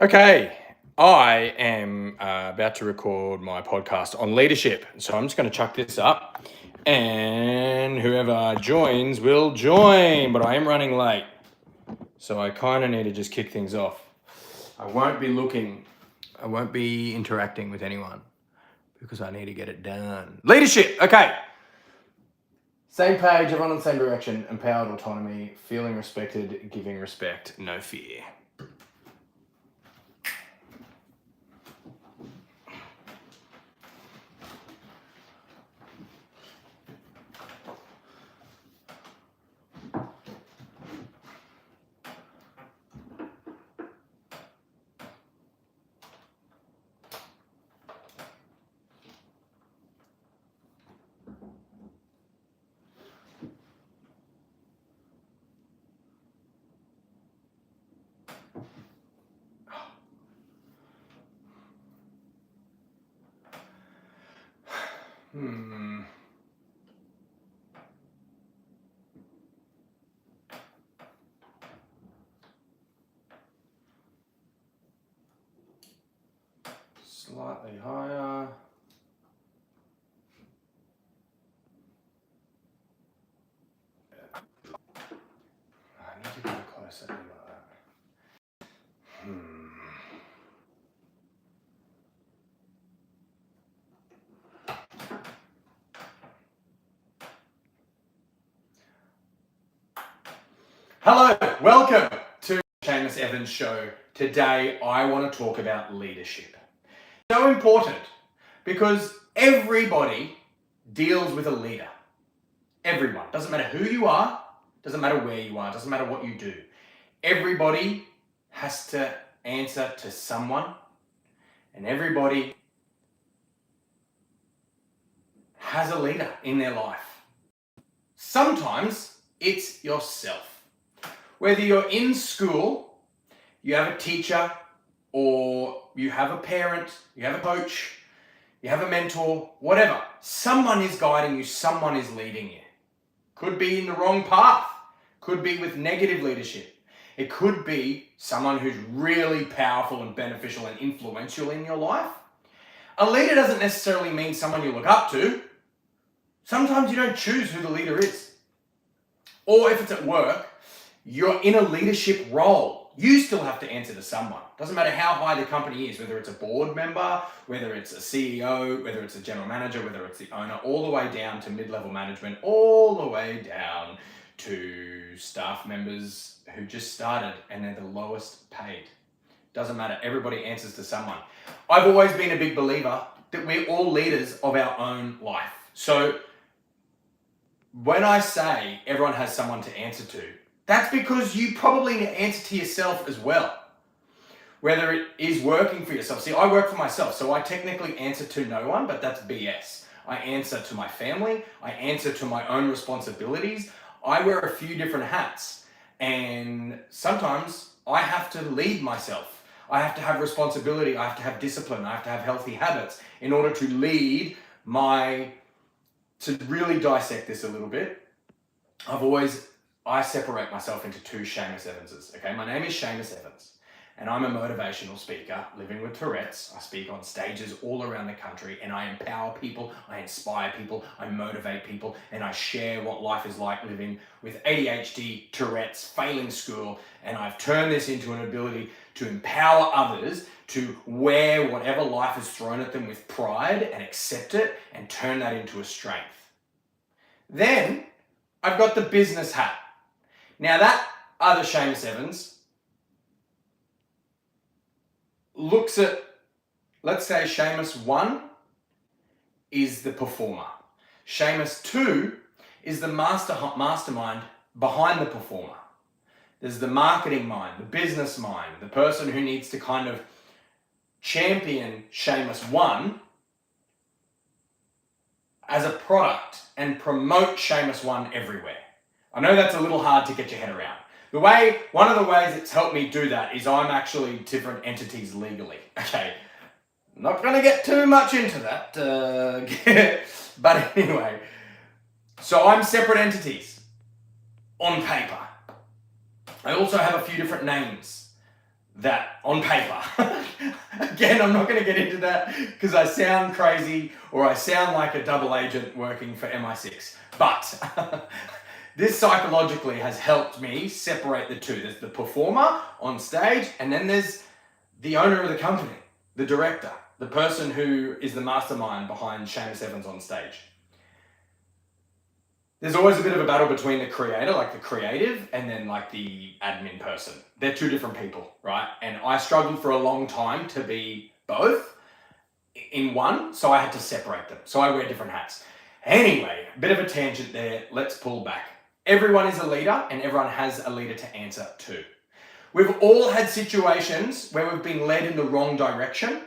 Okay, I am about to record my podcast on leadership. So I'm just going to chuck this up and whoever joins will join. But I am running late. So I kind of need to just kick things off. I won't be interacting with anyone because I need to get it done. Leadership, okay. Same page, everyone in the same direction, empowered autonomy, feeling respected, giving respect, no fear. Slightly higher. I need to go closer like that. Hello, welcome to Seamus Evans show. Today I want to talk about leadership. So important because everybody deals with a leader. Everyone. Doesn't matter who you are, doesn't matter where you are, doesn't matter what you do. Everybody has to answer to someone, and everybody has a leader in their life. Sometimes it's yourself. Whether you're in school, you have a teacher, or you have a parent, you have a coach, you have a mentor, whatever. Someone is guiding you, someone is leading you. Could be in the wrong path, could be with negative leadership. It could be someone who's really powerful and beneficial and influential in your life. A leader doesn't necessarily mean someone you look up to. Sometimes you don't choose who the leader is. Or if it's at work, you're in a leadership role. You still have to answer to someone. Doesn't matter how high the company is, whether it's a board member, whether it's a CEO, whether it's a general manager, whether it's the owner, all the way down to mid-level management, all the way down to staff members who just started and they're the lowest paid. Doesn't matter. Everybody answers to someone. I've always been a big believer that we're all leaders of our own life. So when I say everyone has someone to answer to, that's because you probably need to answer to yourself as well. Whether it is working for yourself. See, I work for myself, so I technically answer to no one, but that's BS. I answer to my family. I answer to my own responsibilities. I wear a few different hats, and sometimes I have to lead myself. I have to have responsibility. I have to have discipline. I have to have healthy habits in order to lead to really dissect this a little bit. I separate myself into two Seamus Evanses. Okay, my name is Seamus Evans, and I'm a motivational speaker living with Tourette's. I speak on stages all around the country, and I empower people, I inspire people, I motivate people, and I share what life is like living with ADHD, Tourette's, failing school, and I've turned this into an ability to empower others to wear whatever life has thrown at them with pride and accept it and turn that into a strength. Then I've got the business hat. Now that other Seamus Evans looks at, let's say Seamus 1 is the performer. Seamus 2 is the mastermind behind the performer. There's the marketing mind, the business mind, the person who needs to kind of champion Seamus 1 as a product and promote Seamus 1 everywhere. I know that's a little hard to get your head around. One of the ways it's helped me do that is I'm actually different entities legally. Okay, I'm not going to get too much into that, but anyway. So I'm separate entities on paper. I also have a few different names. that on paper. Again, I'm not going to get into that because I sound crazy or I sound like a double agent working for MI6. But this psychologically has helped me separate the two. There's the performer on stage, and then there's the owner of the company, the director, the person who is the mastermind behind Seamus Evans on stage. There's always a bit of a battle between the creator, like the creative, and then like the admin person. They're two different people, right? And I struggled for a long time to be both in one, so I had to separate them. So I wear different hats. Anyway, a bit of a tangent there. Let's pull back. Everyone is a leader, and everyone has a leader to answer to. We've all had situations where we've been led in the wrong direction,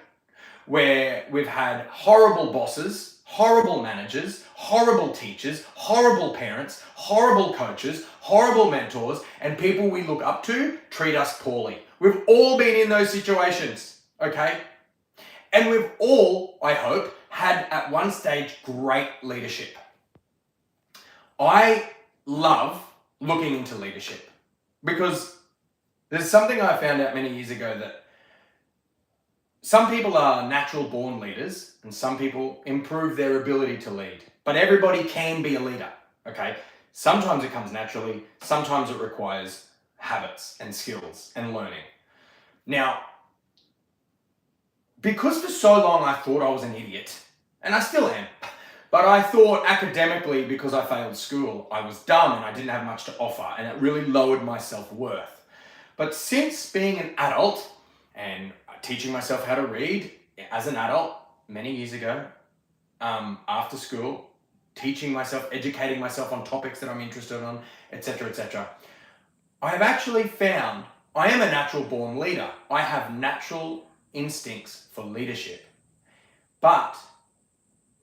where we've had horrible bosses, horrible managers, horrible teachers, horrible parents, horrible coaches, horrible mentors, and people we look up to treat us poorly. We've all been in those situations, okay? And we've all, I hope, had at one stage great leadership. I love looking into leadership because there's something I found out many years ago that some people are natural born leaders and some people improve their ability to lead. But everybody can be a leader, okay? Sometimes it comes naturally, sometimes it requires habits and skills and learning. Now, because for so long I thought I was an idiot, and I still am, but I thought academically, because I failed school, I was dumb and I didn't have much to offer, and it really lowered my self-worth. But since being an adult and teaching myself how to read as an adult many years ago, after school, teaching myself, educating myself on topics that I'm interested in, etc., I have actually found I am a natural born leader. I have natural instincts for leadership, but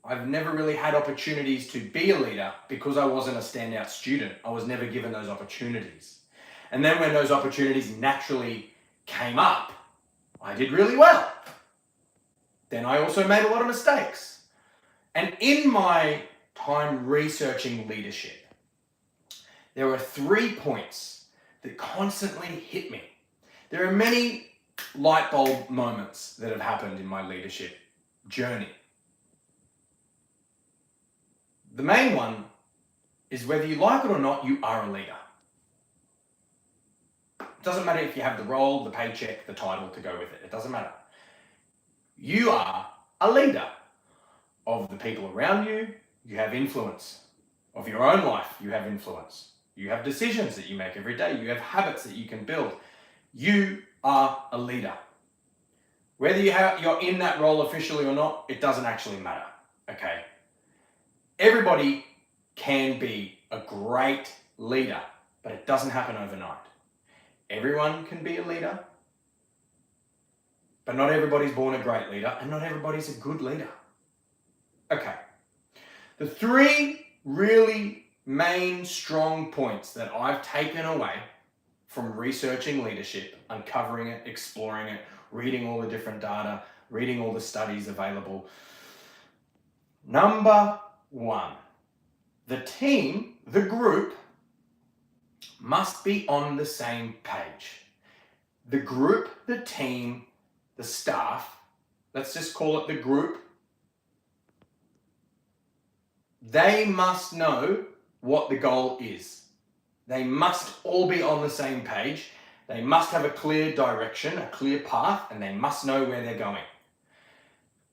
I've never really had opportunities to be a leader because I wasn't a standout student. I was never given those opportunities. And then when those opportunities naturally came up, I did really well. Then I also made a lot of mistakes. And in my time researching leadership, there were 3 points that constantly hit me. There are many light bulb moments that have happened in my leadership journey. The main one is whether you like it or not, you are a leader. It doesn't matter if you have the role, the paycheck, the title to go with it. It doesn't matter. You are a leader of the people around you. You have influence. Of your own life, you have influence. You have decisions that you make every day. You have habits that you can build. You are a leader. Whether you're in that role officially or not, it doesn't actually matter. Okay? Everybody can be a great leader, but it doesn't happen overnight. Everyone can be a leader, but not everybody's born a great leader, and not everybody's a good leader. Okay. The 3 really main strong points that I've taken away from researching leadership, uncovering it, exploring it, reading all the different data, reading all the studies available. Number 1, the team, the group, must be on the same page. The group, the team, the staff, let's just call it the group, they must know what the goal is. They must all be on the same page. They must have a clear direction, a clear path, and they must know where they're going.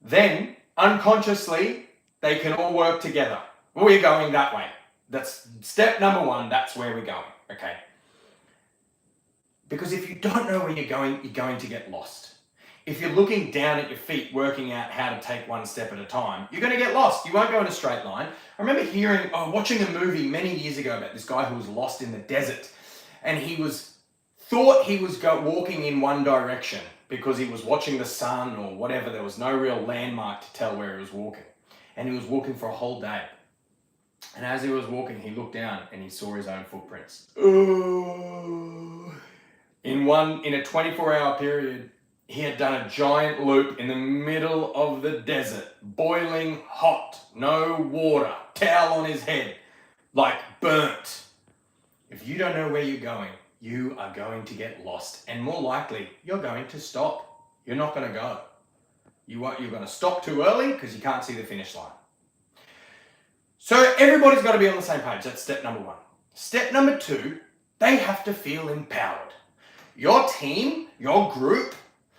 Then, unconsciously, they can all work together. We're going that way. That's step number 1, that's where we're going, okay? Because if you don't know where you're going to get lost. If you're looking down at your feet, working out how to take one step at a time, you're going to get lost. You won't go in a straight line. I remember watching a movie many years ago about this guy who was lost in the desert. And he thought he was walking in one direction because he was watching the sun or whatever. There was no real landmark to tell where he was walking. And he was walking for a whole day. And as he was walking, he looked down and he saw his own footprints. In a 24-hour period, he had done a giant loop in the middle of the desert, boiling hot, no water, towel on his head, like burnt. If you don't know where you're going, you are going to get lost. And more likely, you're going to stop. You're not going to go. You're going to stop too early because you can't see the finish line. So everybody's got to be on the same page. That's step number one. Step number two, they have to feel empowered. Your team, your group,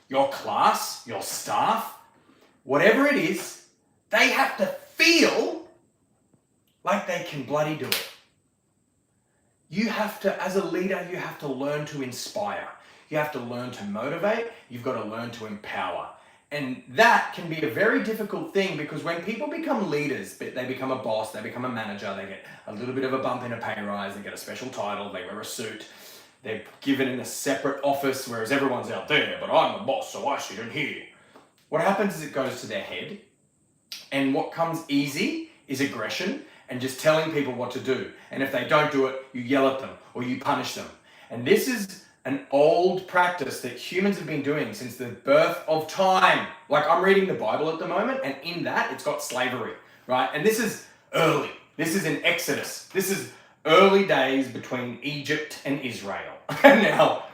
your class, your staff, whatever it is, they have to feel like they can bloody do it. You have to, as a leader, you have to learn to inspire. You have to learn to motivate. You've got to learn to empower. And that can be a very difficult thing because when people become leaders, they become a boss, they become a manager, they get a little bit of a bump in a pay rise, they get a special title, they wear a suit, they're given in a separate office, whereas everyone's out there, but I'm the boss, so I sit in here. What happens is it goes to their head, and what comes easy is aggression and just telling people what to do. And if they don't do it, you yell at them or you punish them. And this is an old practice that humans have been doing since the birth of time. Like I'm reading the Bible at the moment, and in that it's got slavery, right? And this is early. This is in Exodus. This is early days between Egypt and Israel. Now,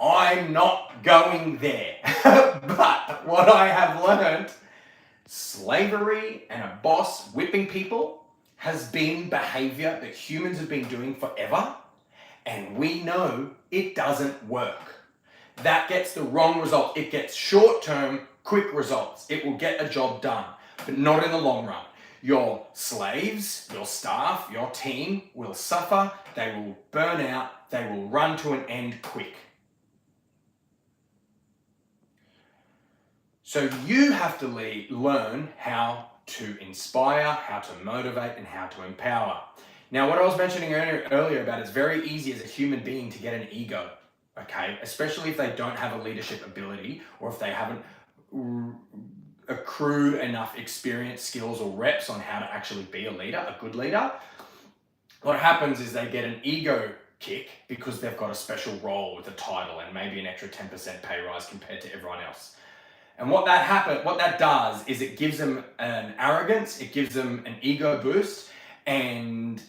I'm not going there. But what I have learned, slavery and a boss whipping people has been behavior that humans have been doing forever. And we know it doesn't work. That gets the wrong result. It gets short-term, quick results. It will get a job done, but not in the long run. Your slaves, your staff, your team will suffer. They will burn out. They will run to an end quick. So you have to learn how to inspire, how to motivate, and how to empower. Now, what I was mentioning earlier about it's very easy as a human being to get an ego, okay? Especially if they don't have a leadership ability or if they haven't accrued enough experience, skills, or reps on how to actually be a leader, a good leader. What happens is they get an ego kick because they've got a special role with a title and maybe an extra 10% pay rise compared to everyone else. And what that does is it gives them an arrogance, it gives them an ego boost, and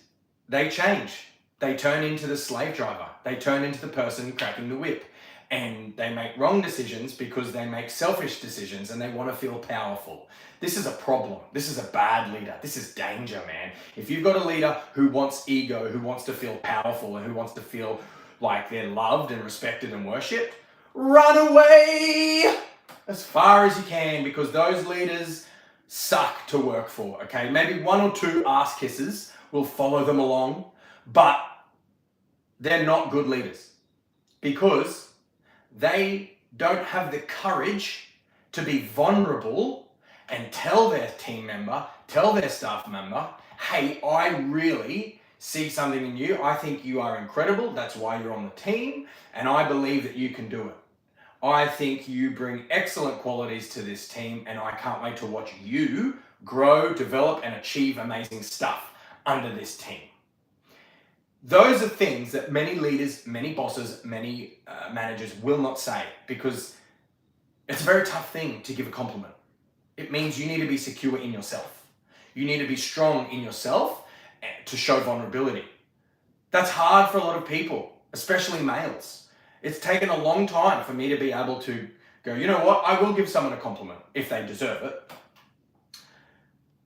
they change. They turn into the slave driver. They turn into the person cracking the whip. And they make wrong decisions because they make selfish decisions and they want to feel powerful. This is a problem. This is a bad leader. This is danger, man. If you've got a leader who wants ego, who wants to feel powerful and who wants to feel like they're loved and respected and worshipped, run away as far as you can because those leaders suck to work for, okay? Maybe one or two ass kisses will follow them along, but they're not good leaders because they don't have the courage to be vulnerable and tell their team member, tell their staff member, hey, I really see something in you. I think you are incredible. That's why you're on the team, and I believe that you can do it. I think you bring excellent qualities to this team, and I can't wait to watch you grow, develop, and achieve amazing stuff under this team. Those are things that many leaders, many bosses, many managers will not say because it's a very tough thing to give a compliment. It means you need to be secure in yourself. You need to be strong in yourself to show vulnerability. That's hard for a lot of people, especially males. It's taken a long time for me to be able to go, you know what, I will give someone a compliment if they deserve it.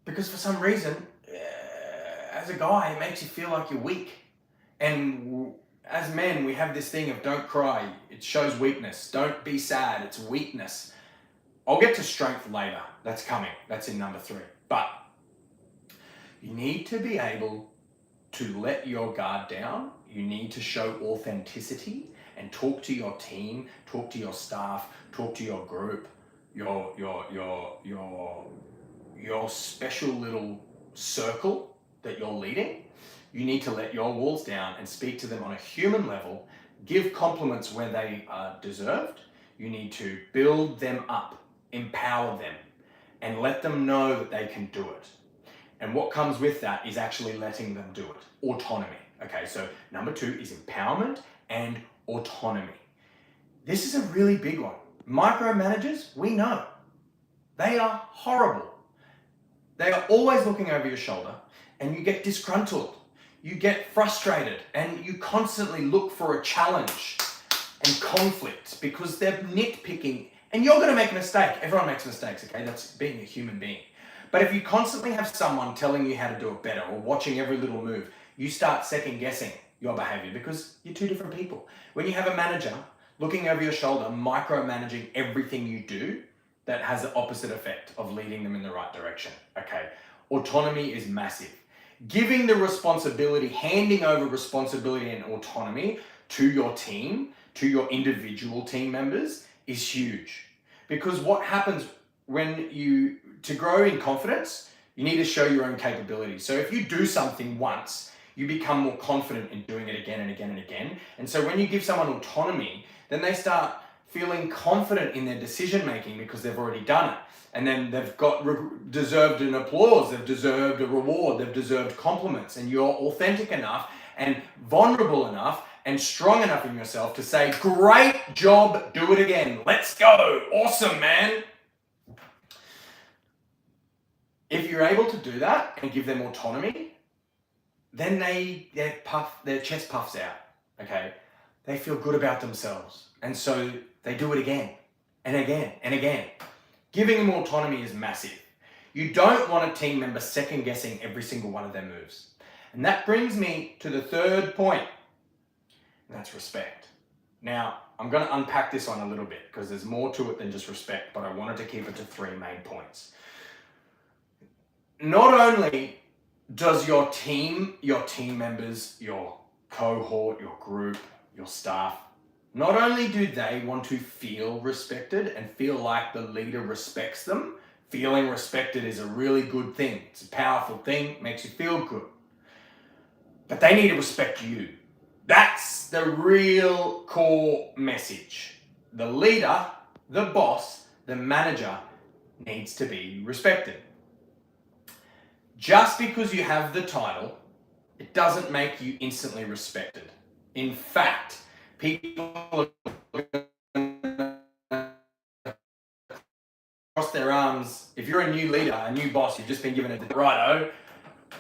Because for some reason, as a guy, it makes you feel like you're weak. And as men, we have this thing of don't cry. It shows weakness. Don't be sad. It's weakness. I'll get to strength later. That's coming. That's in number 3. But you need to be able to let your guard down. You need to show authenticity and talk to your team, talk to your staff, talk to your group, your special little circle that you're leading. You need to let your walls down and speak to them on a human level, give compliments where they are deserved. You need to build them up, empower them, and let them know that they can do it. And what comes with that is actually letting them do it. Autonomy. Okay, so number 2 is empowerment and autonomy. This is a really big one. Micromanagers, we know. They are horrible. They are always looking over your shoulder and you get disgruntled. you get frustrated and you constantly look for a challenge and conflict because they're nitpicking, and you're going to make a mistake. Everyone makes mistakes, okay? That's being a human being. But if you constantly have someone telling you how to do it better or watching every little move, you start second guessing your behavior because you're two different people. When you have a manager looking over your shoulder, micromanaging everything you do, that has the opposite effect of leading them in the right direction, okay? Autonomy is massive. Giving the responsibility, handing over responsibility and autonomy to your team, to your individual team members is huge. Because what happens to grow in confidence, you need to show your own capabilities. So if you do something once, you become more confident in doing it again and again and again. And so when you give someone autonomy, then they start feeling confident in their decision making because they've already done it. And then they've deserved an applause, they've deserved a reward, they've deserved compliments, and you're authentic enough and vulnerable enough and strong enough in yourself to say, great job, do it again, let's go, awesome, man. If you're able to do that and give them autonomy, then their chest puffs out, okay? They feel good about themselves. And so they do it again and again and again. Giving them autonomy is massive. You don't want a team member second guessing every single one of their moves. And that brings me to the third point, and that's respect. Now, I'm going to unpack this one a little bit because there's more to it than just respect, but I wanted to keep it to 3 main points. Not only does your team members, your cohort, your group, your staff, not only do they want to feel respected and feel like the leader respects them, feeling respected is a really good thing. It's a powerful thing, makes you feel good. But they need to respect you. That's the real core message. The leader, the boss, the manager needs to be respected. Just because you have the title, it doesn't make you instantly respected. In fact, people cross their arms. If you're a new leader, a new boss, you've just been given a righto,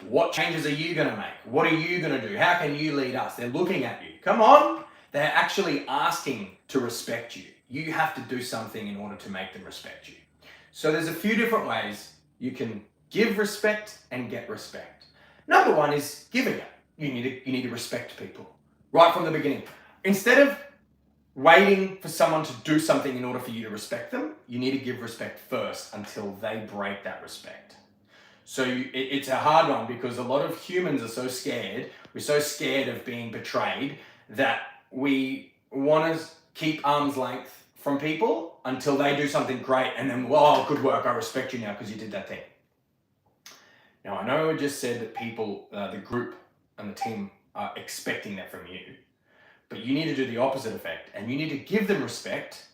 what changes are you going to make? What are you going to do? How can you lead us? They're looking at you. Come on. They're actually asking to respect you. You have to do something in order to make them respect you. So there's a few different ways you can give respect and get respect. Number one is giving it. You need to respect people right from the beginning. Instead of waiting for someone to do something in order for you to respect them, you need to give respect first until they break that respect. So it's a hard one because a lot of humans are so scared. We're so scared of being betrayed that we want to keep arm's length from people until they do something great and then, well, good work, I respect you now because you did that thing. Now, I know I just said that people, the group and the team are expecting that from you, but you need to do the opposite effect and you need to give them respect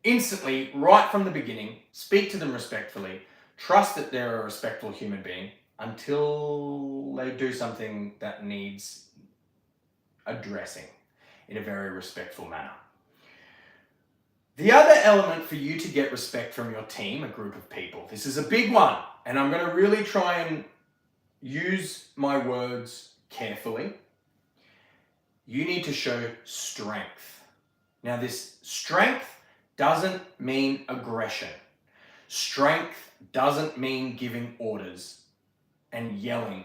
instantly, right from the beginning, speak to them respectfully, trust that they're a respectful human being until they do something that needs addressing in a very respectful manner. The other element for you to get respect from your team, a group of people, this is a big one, and I'm going to really try and use my words carefully. You need to show strength. Now, this strength doesn't mean aggression. Strength doesn't mean giving orders and yelling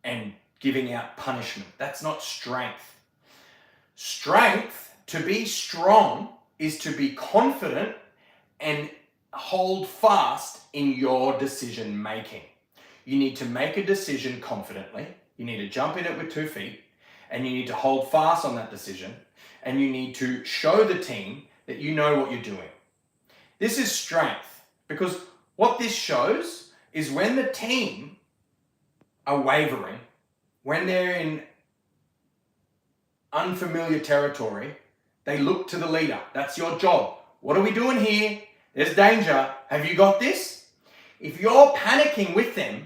and giving out punishment. That's not strength. Strength, to be strong, is to be confident and hold fast in your decision making. You need to make a decision confidently. You need to jump in it with 2 feet and you need to hold fast on that decision and you need to show the team that you know what you're doing. This is strength because what this shows is when the team are wavering, when they're in unfamiliar territory, they look to the leader. That's your job. What are we doing here? There's danger. Have you got this? If you're panicking with them,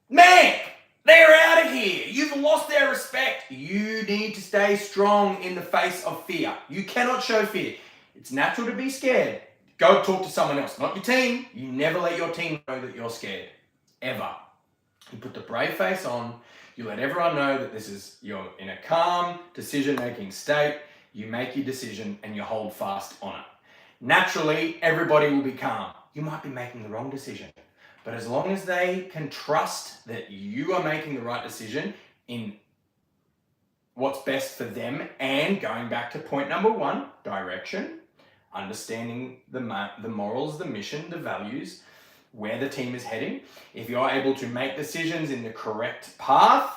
man, they're out of here. You've lost their respect. You need to stay strong in the face of fear. You cannot show fear. It's natural to be scared. Go talk to someone else, not your team. You never let your team know that you're scared, ever. You put the brave face on, You let everyone know that you're in a calm decision-making state. You make your decision and you hold fast on it. Naturally, everybody will be calm. You might be making the wrong decision, but as long as they can trust that you are making the right decision in what's best for them, and going back to point number one, direction, understanding the morals, the mission, the values, where the team is heading. If you're able to make decisions in the correct path,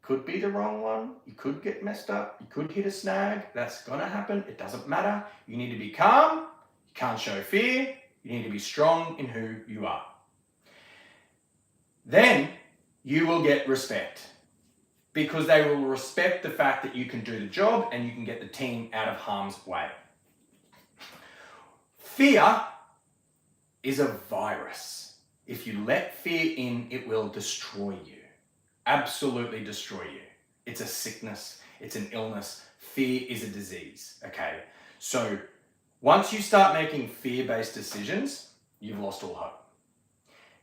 could be the wrong one, you could get messed up, you could hit a snag, that's gonna happen, it doesn't matter. You need to be calm, you can't show fear, you need to be strong in who you are. Then you will get respect, because they will respect the fact that you can do the job and you can get the team out of harm's way. Fear is a virus. If you let fear in, it will destroy you. Absolutely destroy you. It's a sickness. It's an illness. Fear is a disease. Okay. So once you start making fear-based decisions, you've lost all hope.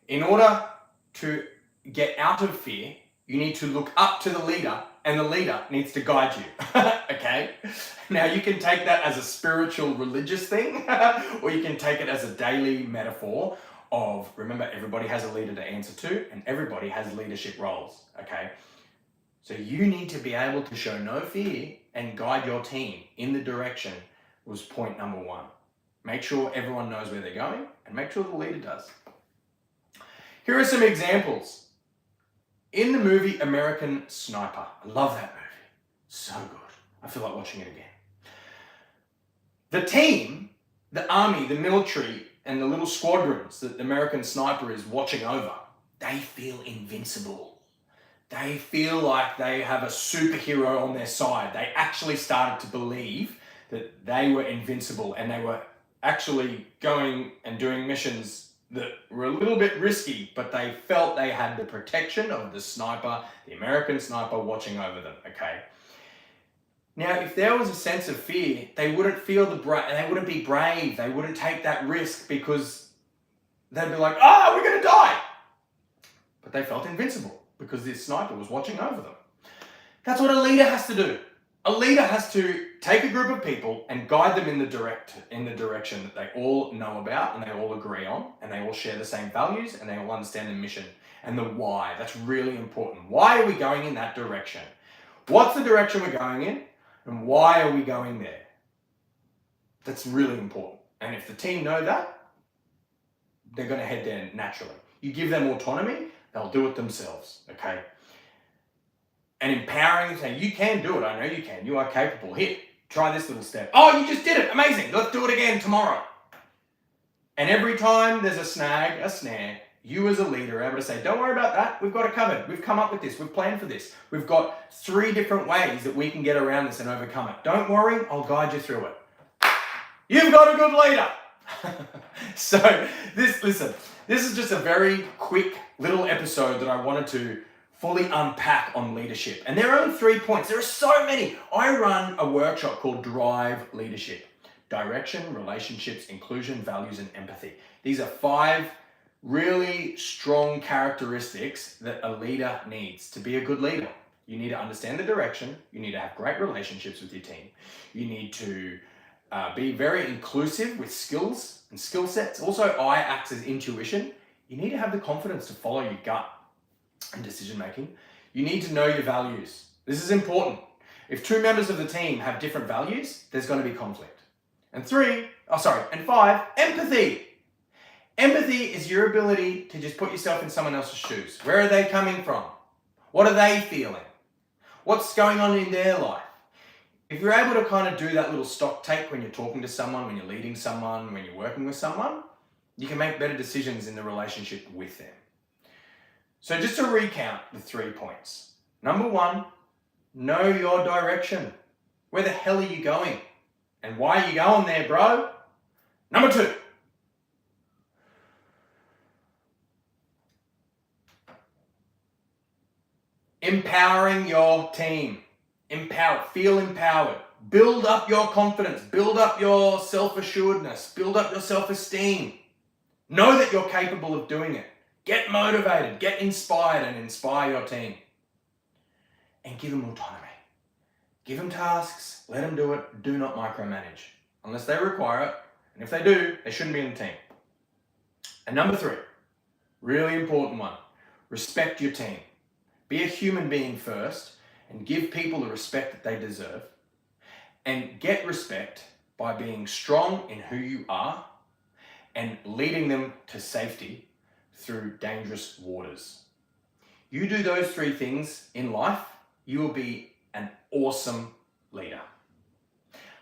In order to get out of fear, you need to look up to the leader, and the leader needs to guide you. Okay? Now you can take that as a spiritual, religious thing, or you can take it as a daily metaphor of, remember, everybody has a leader to answer to, and everybody has leadership roles. Okay? So you need to be able to show no fear and guide your team in the direction, was point number one. Make sure everyone knows where they're going, and make sure the leader does. Here are some examples. In the movie American Sniper, I love that movie. So good. I feel like watching it again. The team, the army, the military, and the little squadrons that the American Sniper is watching over, they feel invincible. They feel like they have a superhero on their side. They actually started to believe that they were invincible, and they were actually going and doing missions that were a little bit risky, but they felt they had the protection of the sniper, the American sniper, watching over them. Okay. Now, if there was a sense of fear, they wouldn't they wouldn't be brave. They wouldn't take that risk, because they'd be like, "Oh, we're going to die." But they felt invincible because this sniper was watching over them. That's what a leader has to do. A leader has to take a group of people and guide them in the direction that they all know about and they all agree on, and they all share the same values, and they all understand the mission and the why. That's really important. Why are we going in that direction? What's the direction we're going in, and why are we going there? That's really important. And if the team know that, they're going to head there naturally. You give them autonomy, they'll do it themselves. Okay? And empowering, saying, "You can do it. I know you can. You are capable. Here, try this little step. Oh, you just did it. Amazing. Let's do it again tomorrow." And every time there's a snag, a snare, you as a leader are able to say, "Don't worry about that. We've got it covered. We've come up with this. We've planned for this. We've got 3 different ways that we can get around this and overcome it. Don't worry. I'll guide you through it." You've got a good leader. So this is just a very quick little episode that I wanted to fully unpack on leadership. And there are only 3 points. There are so many. I run a workshop called Drive Leadership. Direction, relationships, inclusion, values, and empathy. These are 5 really strong characteristics that a leader needs to be a good leader. You need to understand the direction. You need to have great relationships with your team. You need to be very inclusive with skills and skill sets. Also, I acts as intuition. You need to have the confidence to follow your gut and decision making. You need to know your values. This is important. If 2 members of the team have different values, there's going to be conflict. And 5, empathy. Empathy is your ability to just put yourself in someone else's shoes. Where are they coming from? What are they feeling? What's going on in their life? If you're able to kind of do that little stock take when you're talking to someone, when you're leading someone, when you're working with someone, you can make better decisions in the relationship with them. So just to recount the 3 points. Number 1, know your direction. Where the hell are you going? And why are you going there, bro? Number 2, empowering your team. Feel empowered. Build up your confidence. Build up your self-assuredness. Build up your self-esteem. Know that you're capable of doing it. Get motivated, get inspired, and inspire your team. and give them autonomy. Give them tasks, let them do it, do not micromanage. Unless they require it, and if they do, they shouldn't be in the team. And number 3, really important one, respect your team. Be a human being first and give people the respect that they deserve. And get respect by being strong in who you are and leading them to safety through dangerous waters. You do those 3 things in life, you will be an awesome leader.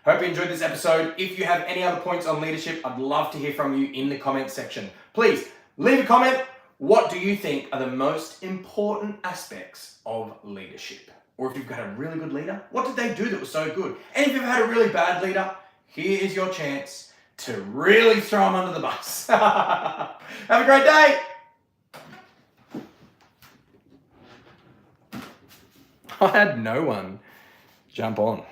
Hope you enjoyed this episode. If you have any other points on leadership, I'd love to hear from you in the comments section. Please leave a comment. What do you think are the most important aspects of leadership? Or if you've got a really good leader, what did they do that was so good? And if you've had a really bad leader, here is your chance to really throw them under the bus. Have a great day. I had no one jump on.